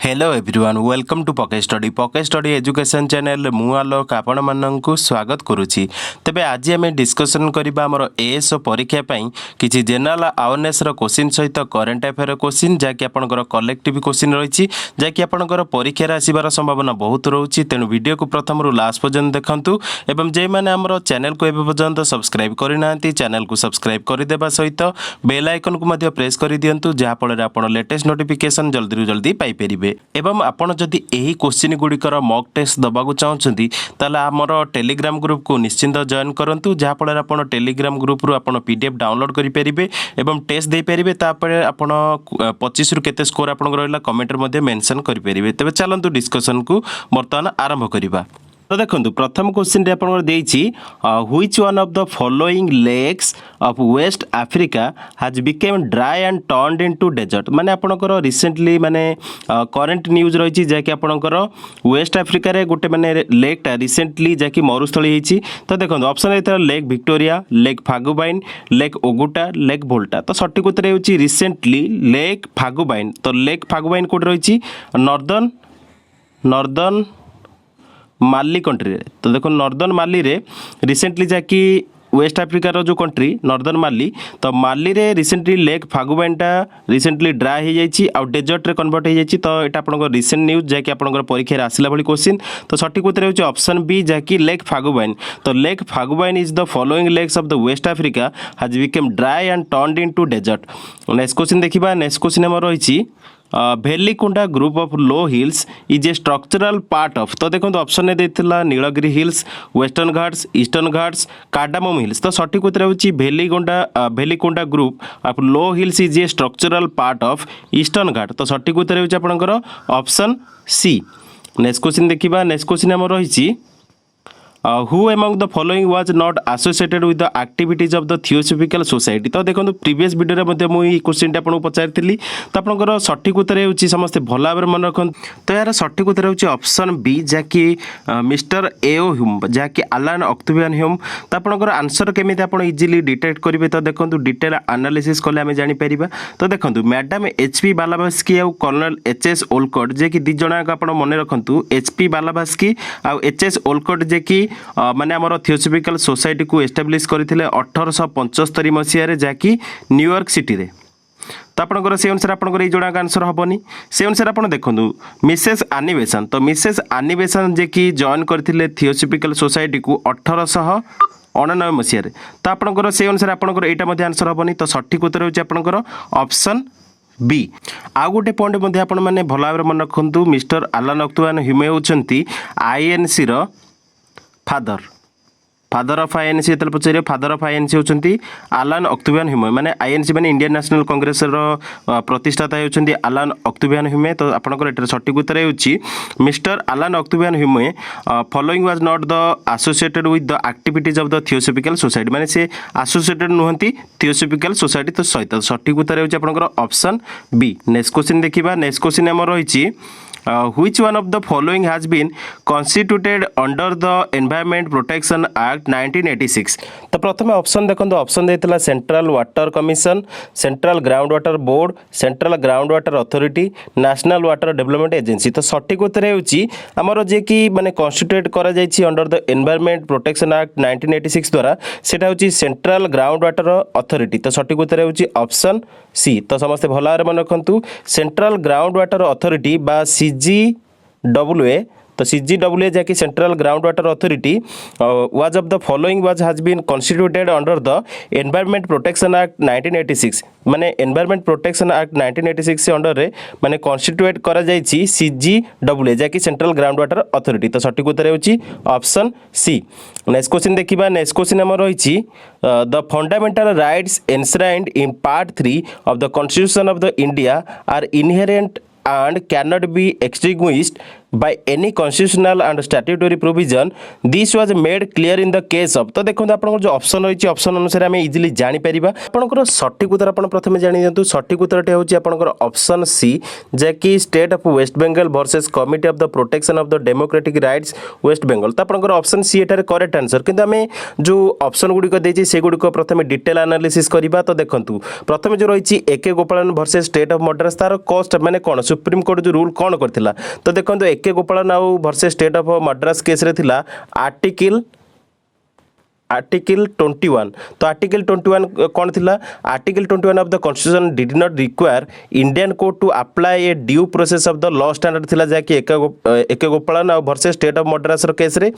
Hello everyone welcome to pocket study education channel मु आलोक आपण माननकु स्वागत करुछि। तेबे आज आम डिस्कसन करबा हमर एएस परीक्षा पई किछि जनरल अवेयरनेस रो क्वेश्चन सहित करंट अफेयर क्वेश्चन जाकि आपनकर कलेक्टिव क्वेश्चन रहिछि जाकि आपनकर परीक्षा रे आसीबार संभावना बहुत रहउछि। तेनु वीडियो को प्रथम रु लास्ट पर्यंत देखंतु एवं जे माने हमर चैनल को एबे पर्यंत सब्सक्राइब करिनांती चैनल को सब्सक्राइब करि देबा सहित बेल आइकन को मध्ये प्रेस करि दियंतु जहा फଳରେ आपण लेटेस्ट नोटिफिकेशन जल्दी रु जल्दी पाई परिबे। एवं आपण जदि एही क्वेश्चन गुड़िकर मॉक टेस्ट दबाकू चाहते ताला आमर टेलीग्राम ग्रुप को निश्चिंत जॉइन करंतु जहा फଳରେ आपण टेलीग्राम ग्रुप रु आपण पीडीएफ डाउनलोड करि परिबे एवं टेस्ट दे परिबे तापर आपण 25 रु केते स्कोर आपण रहला कमेंट रे मध्ये मेंशन करि परिबे। तबे चलंतु डिस्कशन को वर्तमान आरंभ करिबा। तो देखो प्रथम क्वेश्चन रे आपन देछि which one of the following lakes of West Africa has became dry and turned into desert. माने आपनकर रिसेंटली माने करंट न्यूज रहिछि जाकि आपनकर वेस्ट अफ्रीका रे गोटे माने लेक टा रिसेंटली जाकि मरुस्थली हिछि। तो देखो option A lake Victoria, lake Faguibine, lake Oguta, lake Volta. तो सठिक उत्तर हेउछि रिसेंटली लेक फागुबाइन। तो लेक फागुबाइन कोड रहिछि नॉर्दर्न माली कंट्री रे। तो देखो नॉर्दर्न माली रे रिसेंटली जाकि वेस्ट अफ्रीका रो जो कंट्री नॉर्दर्न माली तो माली रे रिसेंटली लेक फागुबाइनटा रिसेंटली ड्राई हो जाइछि आ डेजर्ट रे कन्वर्ट हो जाइछि। तो एटा आपनकर रिसेंट न्यूज जाकि आपनकर परीक्षा रे आसिला भली क्वेश्चन। तो सठिक उत्तर हेउछि ऑप्शन बी जाकि लेक फागुबाइन। तो lake Faguibine is the following lakes of the West Africa has become dry and turned into desert. Next question देखिबा। नेक्स्ट क्वेश्चन हमर रहिछि Velikonda group of low hills is a structural part of. तो देखो option ने देथिला Nilgiri hills, Western Ghats, Eastern Ghats, cardamom hills. तो सठिक उत्तर होछि Velikonda group of low hills is a structural part of eastern घाट। तो सठिक उत्तर होछि आपनकर ऑप्शन सी। नेक्स्ट क्वेश्चन देखिबा। नेक्स्ट क्वेश्चन हमर रहिछि who among the following was not associated with the activities of the Theosophical Society। तो देखो प्रीवियस वीडियो रे मध्ये मु ई क्वेश्चन टा आपन पचारथिली। तो आपनकर सठिक उत्तर हेउछि समस्त भला भाबरे मन रखन। तो यार सठिक उत्तर हेउछि ऑप्शन बी जाकि मिस्टर एओ ह्यूम जाकि अलान ऑक्टोवियन ह्यूम। तो आपनकर आंसर केमिति आपन इजीली डिटेक्ट करिवे। तो देखंतु डिटेल एनालिसिस कले हमें जानि परिबा। तो देखंतु मैडम एचपी बालाबास्की आ कर्नल एचएस ओलकट जे कि दि जणा का आपन मन रखंतु एचपी बालाबास्की आ एचएस ओलकट जे कि माने हमर थियोसॉफिकल सोसाइटी को एस्टाब्लिश करथिले 1875 मसिया रे जाकि न्यूयॉर्क सिटी रे। तो आपनकर से अनुसार आपनकर ए जोड़ा आंसर हबनी। से अनुसार आपन देखंतु मिसेस आनी बेसेंट। तो मिसेस आनी बेसेंट जे कि जॉइन करथिले थियोसॉफिकल सोसाइटी को 1899 मसिया रे। तो आपनकर से अनुसार आपनकर एटा मध्ये आंसर हबनी। तो सठिक उत्तर होछि आपनकर ऑप्शन बी। आ गोटे पॉइंट मध्ये आपन माने भला भाबरे मन रखंतु मिस्टर अलान ऑक्टोवियन ह्यूम होचंती आईएनसी रो फादर ऑफ आईएनसी। तल पचारे फादर ऑफ आईएनसी होचंती अलान ऑक्टोवियन ह्यूम। माने आईएनसी माने इंडियन नेशनल कांग्रेस रो प्रतिष्ठाता होचंती अलान ऑक्टोवियन ह्यूम। तो आपनकर एटर सठिक उत्तर हेउछि mister Allan Octavian Hume following was not the associated with the activities of the theosophical society. माने से एसोसिएटेड नुहंती थियोसॉफिकल सोसाइटी। तो सहित सठिक उत्तर हेउछि आपनकर ऑप्शन बी। नेक्स्ट क्वेश्चन देखिबा। नेक्स्ट क्वेश्चन हमर रहिछि which one of the following has been constituted under the Environment Protection Act 1986। तो प्रथम ऑप्शन देखो ऑप्शन देथिला central water commission, central ground water board, central ground water authority, national water development agency. तो सठिक उत्तर हेउछि हमर जे कि माने कन्स्टिट्यूट करा जायछि under the environment protection act 1986 द्वारा सेटा होछि सेंट्रल ग्राउंड वाटर अथॉरिटी। तो सठिक उत्तर हेउछि ऑप्शन सी। तो समस्त भला रे मन रखंतु सेंट्रल ग्राउंड वाटर अथॉरिटी बा CGWA। तो CGWA जाकि central ground water authority was of the following was has been constituted under the environment protection act 1986। माने एनवायरनमेंट प्रोटेक्शन एक्ट 1986 से अंडर रे माने कॉन्स्टिट्यूट करा जायछि CGWA जाकि सेंट्रल ग्राउंड वाटर अथॉरिटी। तो सठिक उत्तर हेउछि ऑप्शन सी। नेक्स्ट क्वेश्चन देखिबा। नेक्स्ट क्वेश्चन हमर रहिछि the fundamental rights enshrined in part 3 of the constitution of the India are inherent and cannot be extinguished by any constitutional and statutory provision this was made clear in the case of तो देखो आपन जो option रही option अनुसार आम easily जानी परिबा आपनकर सठिक उत्तर आपन प्रथमे जानि दियंतु सठिक उत्तरटे होची आपनकर ऑप्शन सी जे कि state of waste Bengal versus committee of the protection of the democratic rights waste Bengal तो आपनकर ऑप्शन सी एटारे करेक्ट आंसर किंतु आमे जो ऑप्शन गुडी को देछि से गुडी को प्रथमे डिटेल एनालिसिस करिबा तो देखंतु प्रथमे जो रही एके गोपालन वर्सेस स्टेट ऑफ मद्रास तार कॉस्ट माने कोन सुप्रीम कोर्ट जो रूल कोन करथिला तो देखंतु एके गोपालन आउ versus state of Madras case रे थिला आर्टिकल 21 तो आर्टिकल 21 कौन थिला article 21 of the constitution did not require Indian court to apply a due process of the law standard थिला जाकि एक गोपालन और वर्सेस स्टेट ऑफ मद्रास रो केस रे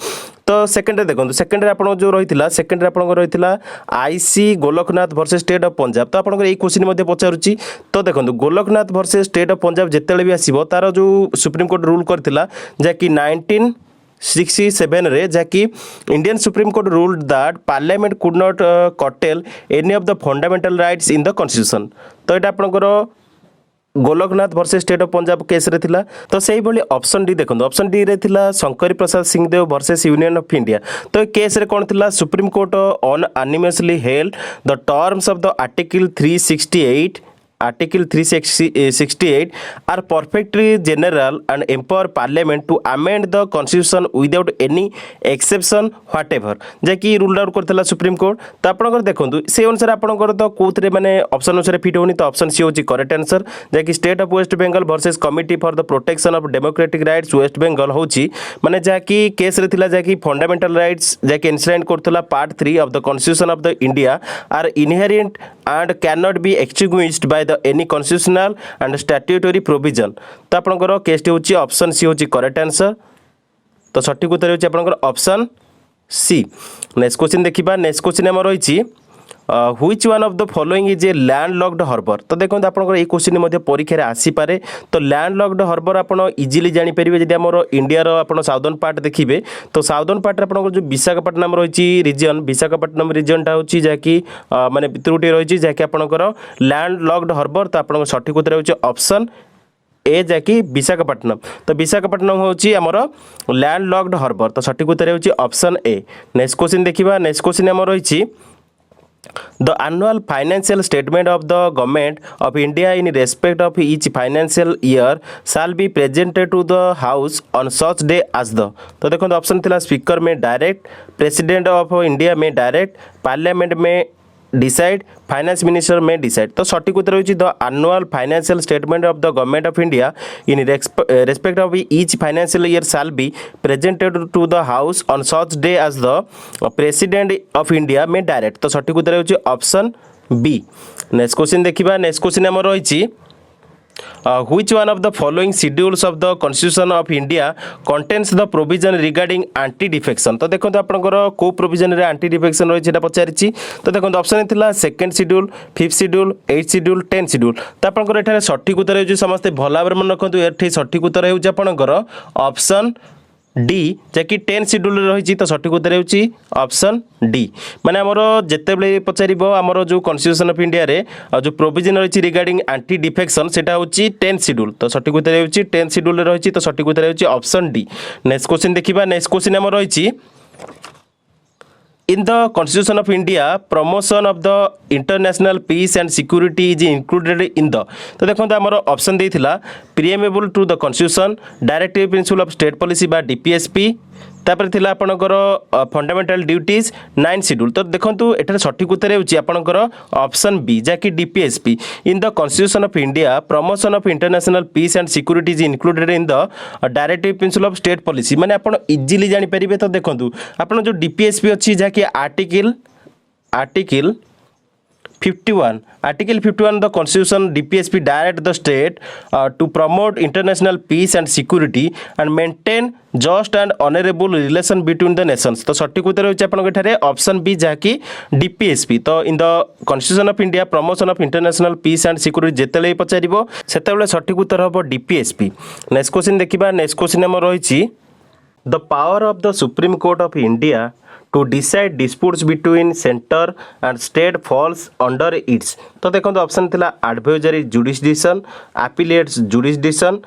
तो सेकंड रे देखंतु सेकंड रे आपण जो रहिथिला सेकंड रे आपण रहिथिला I C Golaknath versus state of Punjab तो आपण ए क्वेश्चन मध्ये पचारुची तो देखंतु Golaknath versus state of Punjab जेतेले भी आसीबो तार जो सुप्रीम कोर्ट रूल करथिला जाकि 1967 रे जाकि Indian Supreme Court ruled that parliament could not curtail any of the fundamental rights in the constitution तो एटा आपनकर Golaknath versus state of Punjab case रे थिला तो सेही भली ऑप्शन डी देखंतु ऑप्शन डी रे थिला Shankari Prasad Singhdeo versus union of India तो केस रे कोन थिला Supreme Court unanimously held the terms of the Article 368 are perfectly general and empower parliament to amend the constitution without any exception whatever जैकि rule out करथिला Supreme Court तो आपनकर देखंतु से अनुसार आपनकर तो कोथरे माने ऑप्शन अनुसार फिट होनी तो ऑप्शन सी होची करेक्ट आंसर जैकि state of waste Bengal versus committee for the protection of democratic rights waste Bengal होची माने जाकि केस रे थिला जाकि फंडामेंटल राइट्स जाकि इनश्राइन करथिला part 3 of the constitution of the India are inherent and cannot be extinguished by the any constitutional and statutory provision तो आपनकर केस टी होची ऑप्शन सी होची करेक्ट आंसर तो सठिक उत्तर होची आपनकर ऑप्शन सी नेक्स्ट क्वेश्चन देखिबा नेक्स्ट क्वेश्चन हमर होईची which one of the following is a landlocked harbour तो देखो आपनकर ए क्वेश्चन मध्ये परीक्षा रे आसी पारे तो लैंडलॉक्ड हार्बर आपन इजीली जानि परिबे जदि हमर इंडिया रो आपन साउदर्न पार्ट देखिबे तो साउदर्न पार्ट रे आपनकर जो विशाखापट्टनम रहिची रीजन विशाखापट्टनम रीजन टा होची जाकि माने भितरुटी रहिची जाकि आपनकर लैंडलॉक्ड हार्बर तो आपनकर सठिक उत्तर होची ऑप्शन ए जाकि विशाखापट्टनम तो विशाखापट्टनम होची हमर लैंडलॉक्ड हार्बर तो सठिक उत्तर होची ऑप्शन ए नेक्स्ट क्वेश्चन देखिबा नेक्स्ट क्वेश्चन हमर रहिची The annual financial statement of the government of India in respect of each financial year shall be presented to the House on such day as the तो देखो option थिला speaker में direct president of India में direct parliament में decide finance minister में decide तो सठिक उत्तर होची the annual financial statement of the government of India in respect of each financial year shall be presented to the house on such day as the president of India में direct तो सठिक उत्तर होची option B next question देखिबा next question हमर होईची which one of the following schedules of the constitution of India contains the provision regarding anti defection तो देखो आपनकर को प्रोविजन रे एंटी डिफेक्शन रही छेटा पचारिछि तो देखो ऑप्शन थिला सेकंड शेड्यूल फिफ्थ शेड्यूल एथ शेड्यूल 10 शेड्यूल तो आपनकर एठारे सठिक उत्तर होची समस्त भला भाबरे मन रखंतु एठी सठिक उत्तर होची आपनकर ऑप्शन डी जैकि 10 शेड्यूल रही तो सठिक उत्तर होची ऑप्शन डी माने हमरो जेतेबेले पचारिबो हमरो जो कॉन्स्टिट्यूशन ऑफ इंडिया रे जो प्रोविजन रही रिगार्डिंग एंटी डिफेक्शन सेटा होची 10 शेड्यूल तो सठिक उत्तर होची 10 शेड्यूल रही तो सठिक उत्तर होची ऑप्शन डी नेक्स्ट क्वेश्चन देखिबा नेक्स्ट क्वेश्चन हमरो रही in the constitution of India promotion of the international peace and security is included in the तो देखो हमर option देथिला preamble to the constitution directive principle of state policy by DPSP तापर थिला आपनकर fundamental duties 9 schedule तो देखंतु एठारे सठिक उत्तर होची आपनकर ऑप्शन बी जाकि DPSP in the constitution of India promotion of international peace and security is included in the directive principle of state policy माने आपण इजीली जानि परिबे तो देखंतु आपण जो डीपीएसपी अछि जाकि article 51 the constitution DPSP direct the state to promote international peace and security and maintain just and honorable relation between the nations तो सठिक उत्तर होची आपन एठारे ऑप्शन बी जाकि DPSP तो in the constitution of India promotion of international peace and security जेतेले पचारिबो सेतेबेले सठिक उत्तर हबो DPSP नेक्स्ट क्वेश्चन देखिबा नेक्स्ट क्वेश्चन हमर रहिछि the power of the supreme court of India to decide disputes between center and state falls under its तो देखो ऑप्शन थिला advisory jurisdiction appellates jurisdiction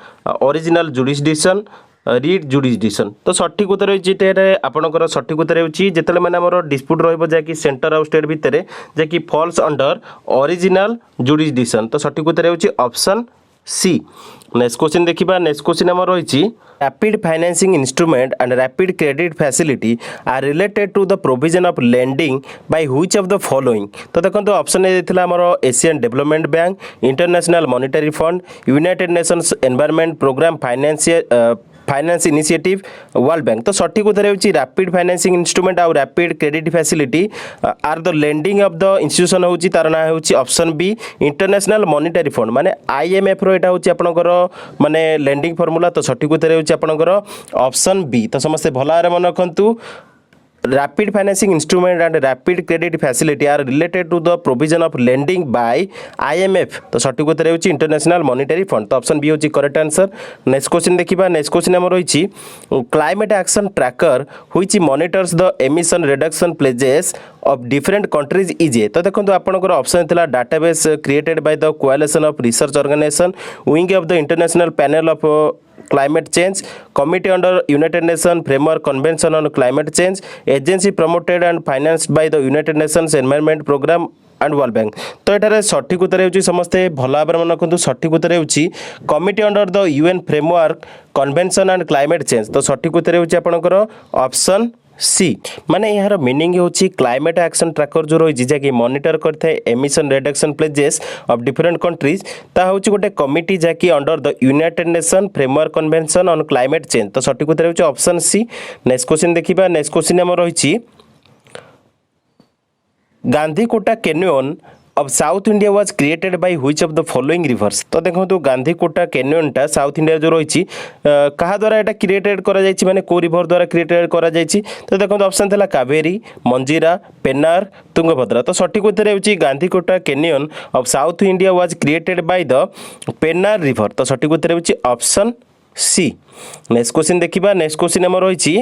original jurisdiction writ jurisdiction तो सठिक उत्तर होते आपंकर सठिक उत्तर होते मैंने आम डिस्प्यूट रही सेंटर आउ स्टेट भितर जैकि फॉल्स अंडर ओरिजिनल जुडिसडिक्शन तो सठिक उत्तर होती ऑप्शन सी। नेक्स्ट क्वेश्चन देखिए नेक्स्ट क्वेश्चन आम रही rapid financing instrument and rapid credit facility are related to the provision of lending by which of the following तो देखो ऑप्शन ए आमर Asian development bank international monetary fund united nations environment programme finance initiative world bank तो सठिक उत्तर होती rapid financing instrument आउ rapid credit facility are the lending of the institution होची तार ना होची option B international monetary fund माने आईएमएफ रो एटा होची आपनकर माने लेंडिंग फॉर्मूला तो सठिक उत्तर होची आपनकर ऑप्शन बी। तो समस्त भलारे मन रखंतु rapid financing instrument and rapid credit facility are related to the provision of lending by IMF तो सठिक उत्तर होची इंटरनेशनल मॉनिटरी फंड तो ऑप्शन बी होची करेक्ट आंसर। नेक्स्ट क्वेश्चन देखिबा नेक्स्ट क्वेश्चन हम रही climate action tracker which monitors the emission reduction pledges of different countries is a तो देखो आपनकर ऑप्शन थिला database created by the coalition of research organisation wing of the international panel of climate change committee under United Nations framework convention on climate change agency promoted and financed by the United Nations environment program and World Bank तो एठारे सठिक उत्तर होची समस्ते भला भाबरे मन रखंतु सठिक उत्तर होची committee under the UN framework convention and climate change तो सठिक उत्तर होची आपनकर ऑप्शन सी माने यार मीनिंग होची क्लाइमेट एक्शन ट्रैकर जो रही जैकि मॉनिटर करते emission reduction pledges of different countries ता होची गोटे कमिटी जैकि under the United Nation framework convention on climate change तो सठिक उत्तर होची ऑप्शन सी। नेक्स्ट क्वेश्चन देखिबा नेक्स्ट क्वेश्चन हम रही Gandikota canyon of South India was created by which of the following rivers तो देखो तो गांधीकोटा कैन्यनटा साउथ इंडिया जो रही कहा द्वारा एटा क्रिएटेड करा जायछि माने को रिवर द्वारा क्रिएटेड करा जायछि तो देखो ऑप्शन थिला कावेरी मंजीरा पेन्नार तुंगभद्रा तो सठिक उत्तर होची Gandikota canyon of south India was created by the Pennar river तो सठिक उत्तर होची ऑप्शन सी। नेक्स्ट क्वेश्चन देखिबा नेक्स्ट क्वेश्चन हम रही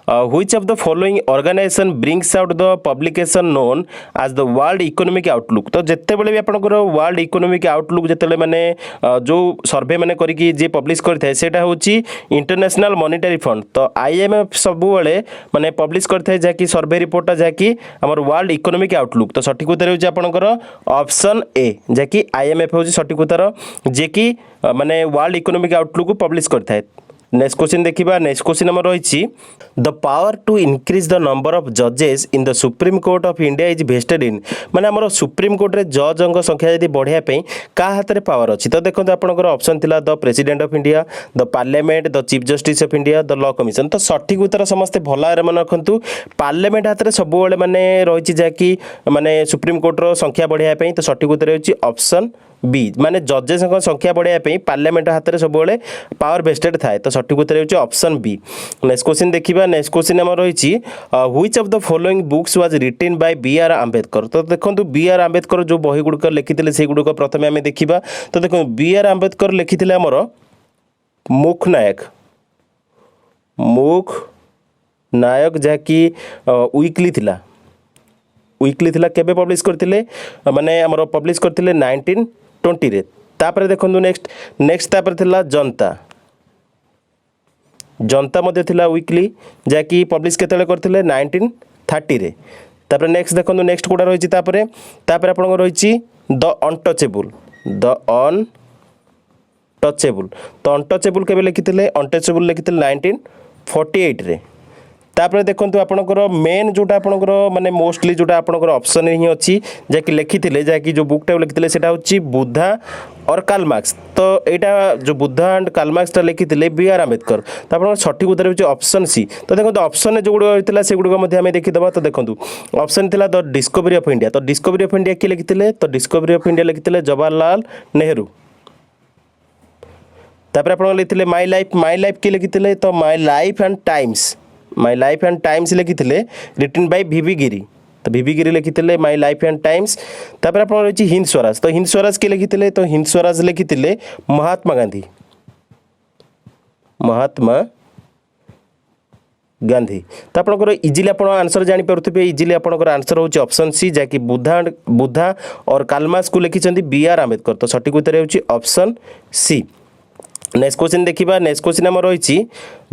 which of the following organisation brings out the publication known as the world economic outlook तो जिते बळे भी आपनकर वर्ल्ड इकोनॉमिक आउटलुक जिते माने जो सर्वे माने करिकि जे पब्लिश करथाय सेटा होची इंटरनेशनल मॉनिटरी फंड तो आईएमएफ सब बळे माने पब्लिश करथाय जाकि सर्वे रिपोर्ट जाकि हमर वर्ल्ड इकोनॉमिक आउटलुक तो सठिक उत्तर होची आपनकर ऑप्शन ए जाकि आईएमएफ होची सठिक उत्तर जे कि माने वर्ल्ड इकोनॉमिक आउटलुक पब्लिश करथाय। नेक्स्ट क्वेश्चन देखिबा नेक्स्ट क्वेश्चन हम रही the power to increase the number of जजेस in the supreme court of India is vested in माने हमर सुप्रीम कोर्ट रे जजंग संख्या यदि बढ़िया पे का हाथ रे पावर अछि तो देखो आपनकर ऑप्शन थिला the president of India the parliament the chief justice of India the law commission तो सठिक उत्तर समस्त भला रे मन रखंतु पार्लियामेंट हाथ रे सब बेले माने रही जाकि माने सुप्रीम कोर्ट रो संख्या बढ़िया पे तो सठिक उत्तर होची ऑप्शन बी माने जजेस संख्या बढ़ाया पार्लियामेंट हाथ में सब पावर वेस्टेड थाए तो सठिक उत्तर होची ऑप्शन बी। नेक्स्ट क्वेश्चन देखिबा नेक्स्ट क्वेश्चन हम रही which of the following books was written by B R. Ambedkar तो देखो बी.आर. आंबेडकर जो बही गुड़िक लिखिते से गुड़िक प्रथम आम देखा तो देखो बी.आर. आंबेडकर लिखिते आमर मुख नायक जहाँकि वीकली थिला केबे पब्लिश करथिले माने हमर पब्लिश करथिले 1920 रे तापर देखंतु नेक्स्ट तापर थिला जनता मध्ये थिला वीकली जाकि पब्लिश केतले करथिले 1930 रे तापर नेक्स्ट देखंतु नेक्स्ट कोडा रहिछि तापर आपन रहिछि द अनटचेबल तो अनटचेबल केबे लिखिथिले अनटचेबल लिखिथिले 1948 रे तापर देखंतु आपनकर मेन जोटा आपनकर माने मोस्टली जोटा आपनकर ऑप्शन ही अछि जाकि लिखिथिले जाकि जो बुकटा लिखिथिले सेटा होछि बुद्धा और कार्ल मार्क्स तो एटा जो बुद्धा एंड कार्ल मार्क्स ता लिखिथिले बी.आर. आंबेडकर तो आपन सठिक उत्तर होछि ऑप्शन सी। तो देखंतु ऑप्शन जो गुडो होइतिला से गुडो मध्ये हम देखि दबा तो देखंतु ऑप्शन थिला द डिस्कवरी ऑफ इंडिया तो डिस्कवरी ऑफ इंडिया के लिखिथिले तो डिस्कवरी ऑफ इंडिया लिखिथिले जवाहरलाल नेहरू तापर आपन लिखिथिले माय लाइफ के लिखिथिले तो माय लाइफ एंड टाइम्स लिखिथिले रिटन बाय वीवी गिरी तो वीवी गिरी लिखिथिले माय लाइफ एंड टाइम्स तापर आपन रहिछि हिंद स्वराज तो हिंद स्वराज के लिखिथिले तो हिंद स्वराज लिखिथिले महात्मा गांधी तो आपनकर इजिली आपन आंसर जानि परथुबे इजिली आपनकर आंसर होछि ऑप्शन सी जाकि बुद्धा और कार्ल मार्क्स को लिखिछंती बी.आर. आंबेडकर तो सठिक उत्तर होछि ऑप्शन सी। नेक्स्ट क्वेश्चन देखिए नेक्स्ट क्वेश्चन आम रही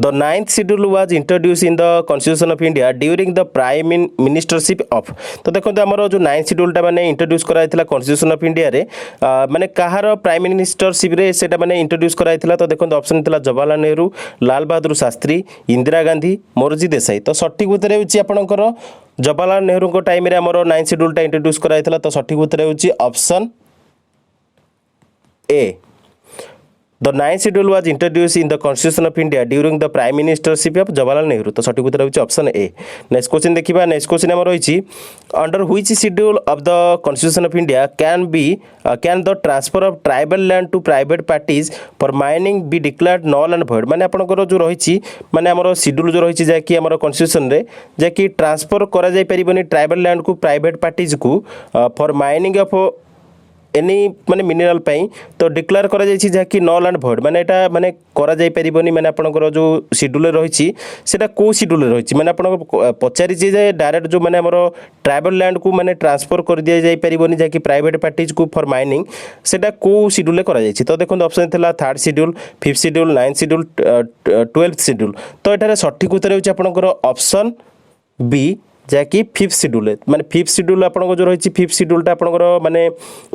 the 9th schedule was introduce in the constitution of India during the prime ministership of तो देखो आम जो 9th शेड्यूलटा मैंने इंट्रोड्यूस कराइला कन्स्टिट्यूशन ऑफ इंडिया रे माने कहार प्राइम मिनिस्टरशिप रे सेटा मैंने इंट्रोड्यूस कराइला तो देखो ऑप्शन था जवाहरलाल नेहरू लाल बहादुर शास्त्री इंदिरा गांधी मोरारजी देसाई तो सठिक उत्तर होची आपनकर जवाहरलाल नेहरू को टाइम रे हमर 9th शेड्यूलटा इंट्रोड्यूस कराइला तो सठिक उत्तर होची option A The 9th schedule was introduced in the Constitution of India during the Prime Ministership of Jawaharlal Nehru. तो सठिक उत्तर होची ऑप्शन ए. नेक्स्ट क्वेश्चन देखिबा नेक्स्ट क्वेश्चन हमर रहिछि under which schedule of the Constitution of India can the transfer of tribal land to private parties for mining be declared null and void माने आपनकर जो रहिछि माने हमर शेड्यूल जो रहिछि जे कि हमर कन्स्टिट्यूशन रे जे कि ट्रांसफर करा जाय परिबनी ट्राइबल लैंड को प्राइवेट पार्टीज को फॉर माइनिंग ऑफ एनी माने मिनरल पाई तो डिक्लेयर करा जायछि जहाँकि नल एंड भॉइड माने एटा माने करा जाय परिबनी माने आपनकर जो शेड्यूल रहिछि सेटा को शेड्यूल रहिछि माने आपन पचारि जे डायरेक्ट जो माने हमर ट्राइबल लैंड को माने ट्रांसफर कर दिया जाय परिबनी जहाँकि प्राइवेट पार्टीज को फॉर माइनिंग सेटा को शेड्यूल करा जायछि तो देखो ऑप्शन थिला 3rd schedule 5th schedule 9th schedule 12th schedule तो एटारे सठिक उत्तर होछि आपनकर ऑप्शन बी जहाँकि 5th शेड्यूल माने 5th शेड्यूल आपन जो रही 5th शेड्यूलटा आपनकर माने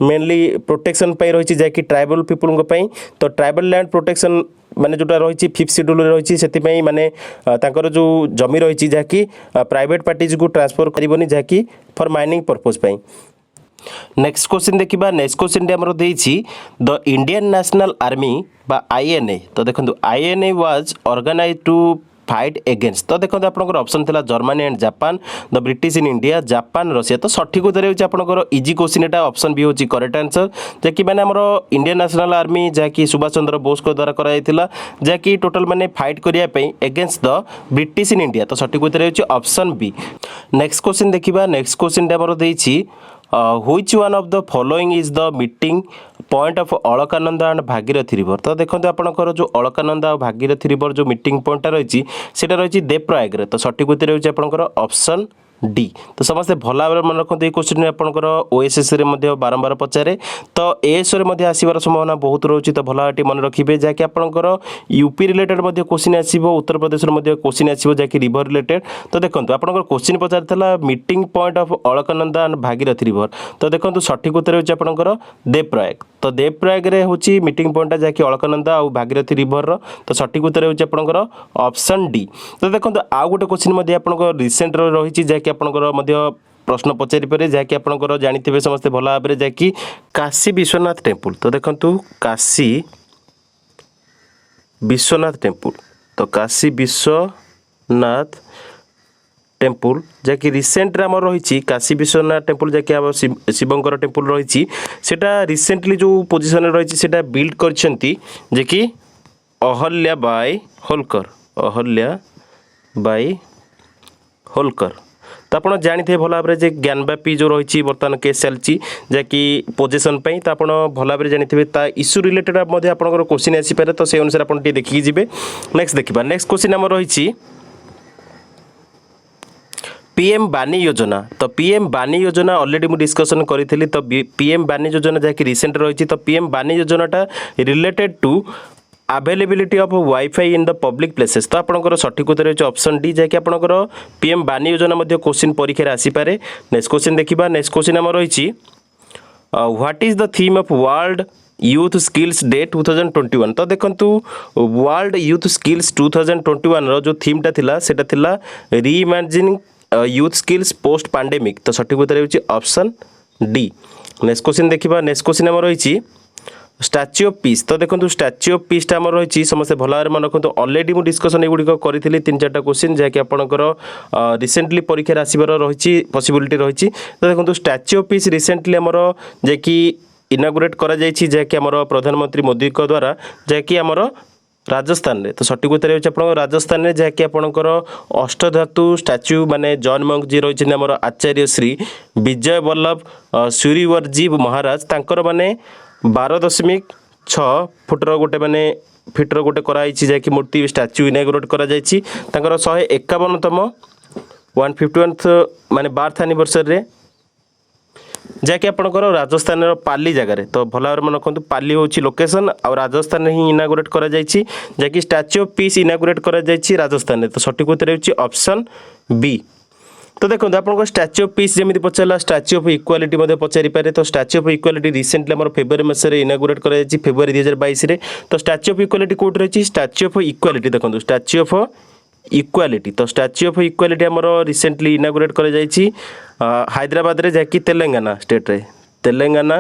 मेनली प्रोटेक्शन पाई रही जहाँकि ट्राइबल पीपुल तो ट्राइबल लैंड प्रोटेक्शन माने जोटा रही 5th शेड्यूल रही से माने तांकर जो जमी रही जहाँकि प्राइवेट पार्टीज को ट्रांसफर करबनी जहाँकि फॉर माइनिंग पर्पज पाई नेक्स्ट क्वेश्चन देखिबा नेक्स्ट क्वेश्चन हमरो देछि द इंडियन नेशनल आर्मी बा आईएनए तो देखंतु INA was organised to fight against तो देखो आपंकर ऑप्शन था Germany and Japan the British in India Japan Russia तो सठिक उत्तर होची आपंकर इजी क्वेश्चन एटा ऑप्शन बी होची करेक्ट आंसर जैकि माने हमर इंडियन नेशनल आर्मी जहाँकि सुभाष चंद्र बोस को द्वारा कराइथिला जहाँकि टोटल माने फाइट करिया पई against the British in India तो सठिक उत्तर होची ऑप्शन बी नेक्स्ट क्वेश्चन देखिबा नेक्स्ट क्वेश्चन हमर देछि which one of the following is the meeting point of Alaknanda and Bhagirathi river तो देखो आपंकर जो अलकानंदा और भागीरथी रिवर जो मीटिंग पॉइंटा रही है रही देवप्रयाग तो सठिक उत्तर होची आपंकर ऑप्शन डी तो समस्ते भल भाव मन रखते ये क्वेश्चन आपंकर ओएसएस बारंबार पचारे तो एएस आसबार संभावना बहुत रोचे तो भल भाव मन रखिए जहाँकि आपंकर यूपी रिलेटेड क्वेश्चन आसो उत्तर प्रदेश क्वेश्चन आसो जहाँकि रिवर रिलेटेड तो देखो आपंकर question Pachar meeting point of Alaknanda and Bhagirathi river तो देखो सठिक उत्तर होची आपंकर देवप्रयाग तो देवप्रयाग रे होची मीटिंग पॉइंट जहाँकि अलकानंदा और भागीरथी रिवर तो सठिक उत्तर होची आपंकर ऑप्शन डी तो देखो आउ गोटे क्वेश्चन आपंकर रिसेंट रही जहाँकि आपंकर प्रश्न पचारि पारे जहाँकि आपंकर जानिथिबे समस्ते भल भाव जहाँकि काशी विश्वनाथ टेम्पल तो देखंतु काशी विश्वनाथ टेम्पल तो काशी विश्वनाथ टेम्पल जहाँकि रिसेंट आम रही काशी विश्वनाथ टेम्पल जहाँकि आम शिवंकर टेम्पल रही रिसेंटली जो पोजिशन रही है बिल्ड करछंती जे कि अहल्या बाई होलकर तो आप जानते भल भाव में ज्ञानव्यापी जो रही बर्तमान केस चलती जहाँकि पोजिशन तो आप भल भाव जानते इश्यू रिलेटेड आपंकर क्वेश्चन आसीपे तो से अनुसार आप देखिए जी नेक्स्ट देखा नेक्स्ट क्वेश्चन आम रही पीएम बानी योजना तो पीएम बानी योजना ऑलरेडी मुझे डिस्कशन करी तो पीएम बानी योजना जहाँकि रिसेंट रही तो पीएम बानी योजनाटा related to availability of wifi in the public places तो आपंकर सठिक उत्तर होची ऑप्शन डी जहाँकि आपंकर पीएम बानी योजना क्वेश्चन परीक्षा आसीपे नेक्स्ट क्वेश्चन देखा नेक्स्ट क्वेश्चन आम रही what is the theme of world youth skills day 2021 तो देखंतु वर्ल्ड यूथ स्किल्स 2021 रो जो थीमटा थिला सेटा थिला reimagining youth skills post pandemic तो सठिक उत्तर होची ऑप्शन डी नेक्स्ट क्वेश्चन देखिबा नेक्स्ट क्वेश्चन आम रही स्टाच्यू ऑफ पीस तो देखो स्टाच्यू ऑफ पीसटा आम रही समस्त भल भाव मन रखते ऑलरेडी मुझे डिस्कसन एगुड़िक करी 3-4टा क्वेश्चन जहाँकि आपंकर रिसेंटली परीक्षा आसबार रही पॉसिबिलिटी रही तो देखो स्टाच्यू ऑफ पीस रिसेंटली आमर जहाँकि इनागुरेट करा जहाँकि आमर प्रधानमंत्री मोदी को द्वारा जहाँकि आमर राजस्थान रे तो सठिक उत्तर होची आपन राजस्थान रे जहाँकि आपनकर अष्टधातु स्टाच्यू माने जॉन मंक जी रही आमर आचार्य श्री विजय वल्लभ सूर्यवर्जी महाराज तांकर माने 12.6 फुटर गोटे माने फिटर गोटे कराई जहाँकि मूर्ति स्टाच्यू इनागुरेट करा जायछि तांकर 151तम 151th माने बार्थ एनिवर्सरी रे जहाँकि आपंकर राजस्थान पाली जगार तो भल भाव मन रखु पाली हूँ लोकेशन आ राजस्थान ही इनागुरेट कर जहाँकि स्टाच्यू ऑफ पीस इनागुरेट कर राजस्थान तो सठिक उत्तर होची ऑप्शन बी। तो देखो आप स्टाच्यू ऑफ पीस जमी पचारा स्टाच्यू ऑफ इक्वालिटी पचारि पारे तो स्टाच्यू ऑफ इक्वालिटी रिसेंटली आम फेब्रुआरी मसरे इनागुरेट कर फेब्रुआरी 2022 तो स्टाच्यू ऑफ इक्वालिटी कौट रही स्टाच्यू ऑफ इक्वालिटी देखो स्टाच्यू ऑफ इक्वालिटी तो स्टाच्यू ऑफ इक्वालिटी आमर रिसेंटली इनागुरेट कर हैदराबाद रे जहाँकि तेलंगाना स्टेट रे तेलंगाना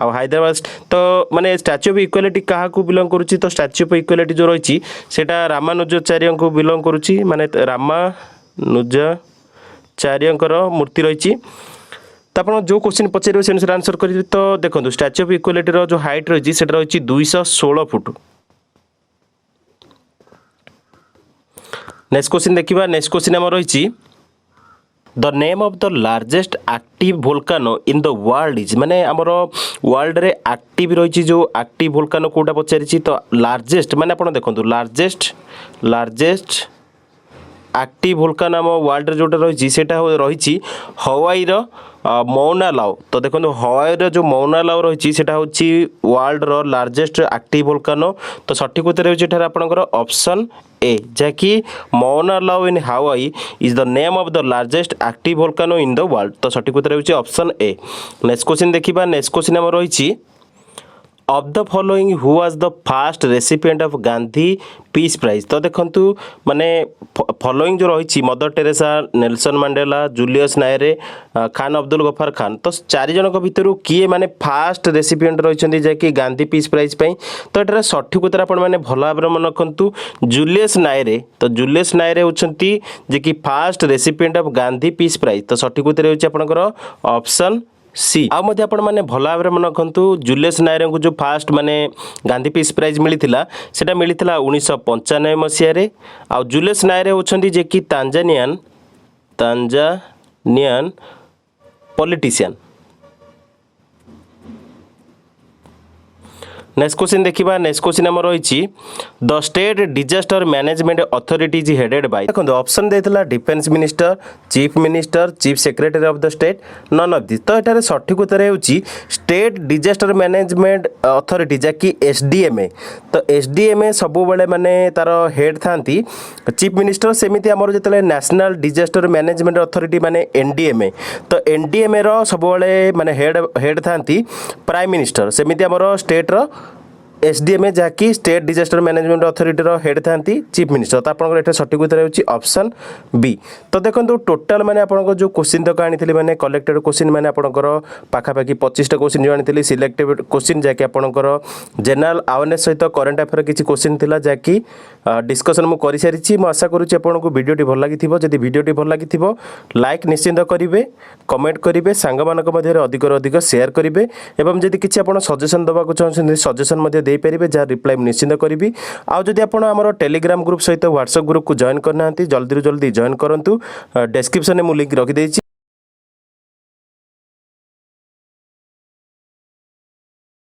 आ हैदराबाद तो माने स्टाच्यू ऑफ इक्वालिटी क्या बिलंग करुच्ची तो स्टाच्यू ऑफ इक्वालिटी जो रही है रामानुजाचार्य को बिलंग करुच्ची माने रामानुजाचार्यर मूर्ति रही तो आप जो क्वेश्चन पचारे से अनुसार आंसर करेंगे तो देखो स्टाच्यू ऑफ इक्वालिटी जो हाइट रही है रही 216 फुट। नेक्स्ट क्वेश्चन देखिए नेक्स्ट क्वेश्चन आम रही the name of the largest active volcano in the world is माने आमर वर्ल्ड रे एक्टिव रही जो एक्टिव वोल्कानो कोटा पचारि तो लार्जेस्ट माने आप देखो लार्जेस्ट एक्टिव वोल्कानो आम वर्ल्ड जोटा रही रही हवाईर मौना लाओ तो देखो हवाईर जो मौना लाओ रही है वर्ल्ड रो लार्जेस्ट एक्टिव वोल्कानो तो सठिक उत्तर होची आपनकर ऑप्शन ए जहाँकि मौना Loa in Hawaii is the name of the largest active volcano in the world तो सठिक उत्तर होची ऑप्शन ए। नेक्स्ट क्वेश्चन देखिबा नेक्स्ट क्वेश्चन आम रही of the following who was the first recipient of Gandhi peace prize तो देखंतु माने फॉलोइंग जो रही Mother Teresa Nelson Mandela Julius Nyerere Khan Abdul Ghaffar Khan तो चार जन भितर किए माने फास्ट रेसिपिएंट रही जैकि गांधी पीस प्राइज तो ये सठिक उत्तर आप भल भाव मन रखु जूलियस नायरे तो जूलियस नायरे होती जे कि first recipient of Gandhi peace prize तो सठिक उत्तर होची आपनकर ऑप्शन सी आ मध्य आपण माने भल भाव मन रखु जूलियस नायरे को जो फास्ट माने गांधी पीस प्राइज मिलता सेटा मिलता 1995 मसीह आ जूलियस नायरे होछंती जे कि तांजानियन पॉलिटिशियन। नेक्स्ट क्वेश्चन देखिबा नेक्स्ट क्वेश्चन आम रही the state disaster management authority is headed by देखो ऑप्शन देथिला defence minister chief secretary of the state none of this तो एटारे सठिक उत्तर होची स्टेट डिजास्टर मैनेजमेंट अथॉरिटी जाकि एसडीएमए तो एसडीएमए सब बेले माने तार हेड थांती चीफ मिनिस्टर सेमिति हमर जतले नेशनल डिजास्टर मैनेजमेंट अथॉरिटी माने एनडीएमए तो एनडीएमए रो सब बेले माने हेड थांती प्राइम मिनिस्टर सेमिति हमर स्टेट रो एसडीएमए जहाँकि state disaster management authority head थांती चीफ मिनिस्टर तो आप सठिक उत्तर होची ऑप्शन बी। तो देखो टोटाल माने आपन जो क्वेश्चन तक आनी माने कलेक्टेड क्वेश्चन माने आपनकर पाखापाखि 25टा क्वेश्चन जो आनी सिलेक्टेड क्वेश्चन जहाँकि आपनकर जनरल अवेयरनेस सहित करेन्ट अफेयर किसी क्वेश्चन थिला जहाँकि डिस्कसन मु कर सारी आशा करुच्ची आपको वीडियोटी भल लगी जदि वीडियोटी भल लगी लाइक निश्चिंत करेंगे कमेंट करेंगे सांग मानक मध्य अधिक अधिक शेयर करेंगे एवं जदि किसी आप सजेसन देवाक चाहते सजेसन दे पारे जहाँ रिप्लाई निश्चिंत करी आउ जदि आप आम टेलीग्राम ग्रुप सहित व्हाट्सएप ग्रुप को जॉइन करना जल्दी जल्दी जॉइन करूँ डेस्क्रिप्शन में लिंक रखिदेछि।